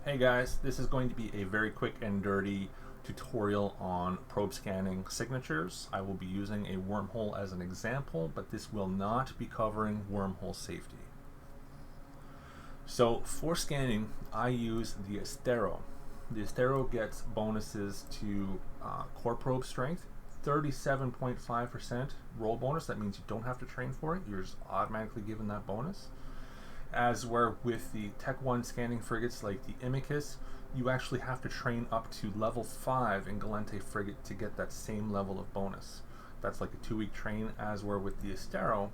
Hey guys, this is going to be a very quick and dirty tutorial on probe scanning signatures. I will be using a wormhole as an example, but this will not be covering wormhole safety. So for scanning, I use the Astero. The Astero gets bonuses to core probe strength, 37.5% roll bonus. That means you don't have to train for it. You're just automatically given that bonus. As where with the Tech 1 scanning frigates like the Imicus, you actually have to train up to level 5 in Galente frigate to get that same level of bonus. That's like a 2-week train, as where with the Astero,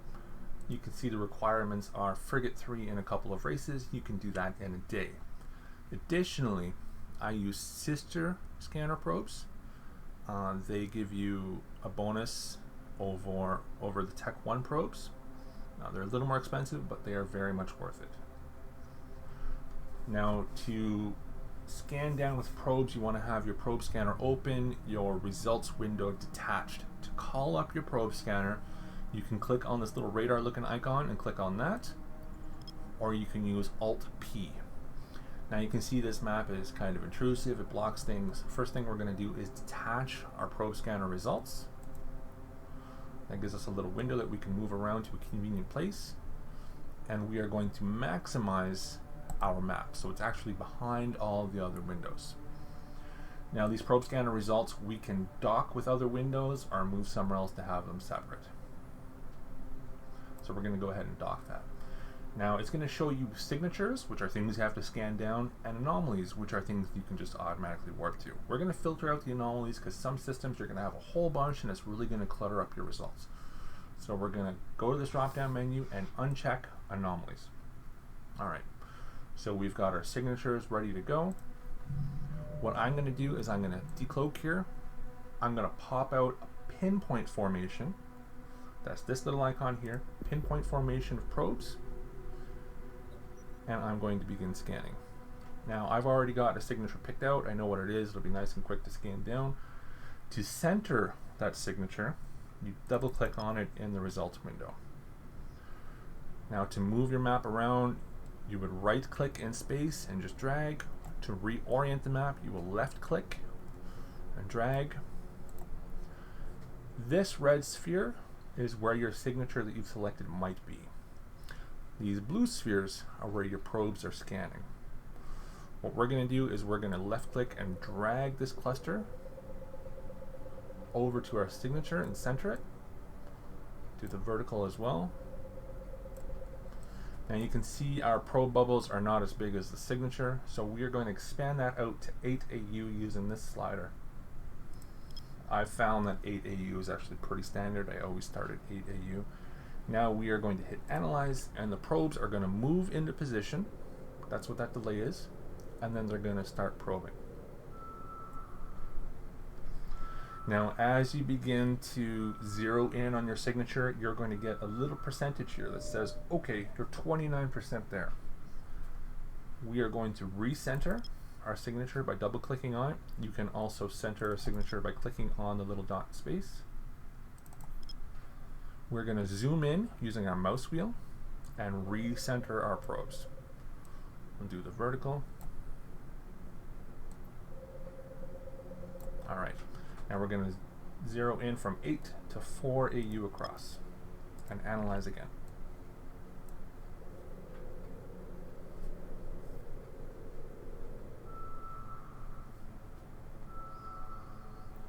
you can see the requirements are frigate 3 in a couple of races. You can do that in a day. Additionally, I use sister scanner probes. They give you a bonus over the Tech 1 probes. Now, they're a little more expensive, but they are very much worth it. Now, to scan down with probes, you want to have your probe scanner open, your results window detached. To call up your probe scanner, you can click on this little radar looking icon and click on that, or you can use Alt-P. Now you can see this map is kind of intrusive, it blocks things. First thing we're going to do is detach our probe scanner results. That gives us a little window that we can move around to a convenient place. And we are going to maximize our map, so it's actually behind all the other windows. Now these probe scanner results we can dock with other windows or move somewhere else to have them separate. So we're going to go ahead and dock that. Now it's going to show you signatures, which are things you have to scan down, and anomalies, which are things you can just automatically warp to. We're going to filter out the anomalies because some systems you're going to have a whole bunch and it's really going to clutter up your results. So we're going to go to this drop down menu and uncheck anomalies. Alright, so we've got our signatures ready to go. What I'm going to do is I'm going to decloak here. I'm going to pop out a pinpoint formation. That's this little icon here, pinpoint formation of probes. And I'm going to begin scanning. Now I've already got a signature picked out. I know what it is. It'll be nice and quick to scan down. To center that signature, you double click on it in the results window. Now to move your map around, you would right click in space and just drag. To reorient the map, you will left click and drag. This red sphere is where your signature that you've selected might be. These blue spheres are where your probes are scanning. What we're going to do is we're going to left click and drag this cluster over to our signature and center it. Do the vertical as well. Now you can see our probe bubbles are not as big as the signature, so we are going to expand that out to 8 AU using this slider. I've found that 8 AU is actually pretty standard. I always start at 8 AU. Now we are going to hit analyze, and the probes are going to move into position. That's what that delay is. And then they're going to start probing. Now as you begin to zero in on your signature, you're going to get a little percentage here that says, okay, you're 29% there. We are going to recenter our signature by double clicking on it. You can also center a signature by clicking on the little dot space. We're going to zoom in using our mouse wheel and recenter our probes. We'll do the vertical. Alright, now we're going to zero in from 8 to 4 AU across and analyze again.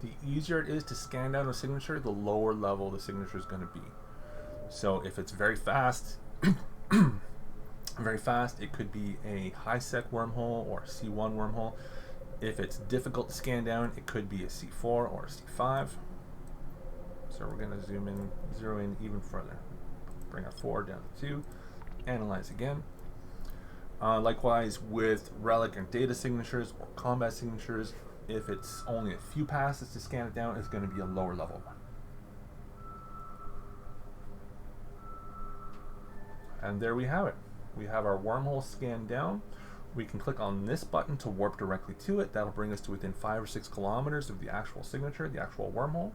The easier it is to scan down a signature, the lower level the signature is going to be. So if it's very fast, it could be a high-sec wormhole or a C1 wormhole. If it's difficult to scan down, it could be a C4 or a C5. So we're going to zoom in, zero in even further. Bring our 4 down to 2, analyze again. Likewise with relic and data signatures or combat signatures, if it's only a few passes to scan it down, it's going to be a lower level one. And there we have it. We have our wormhole scanned down. We can click on this button to warp directly to it. That'll bring us to within 5 or 6 kilometers of the actual signature, the actual wormhole.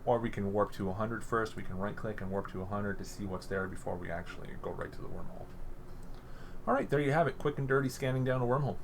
Or we can warp to 100 first. We can right click and warp to 100 to see what's there before we actually go right to the wormhole. Alright, there you have it. Quick and dirty scanning down a wormhole.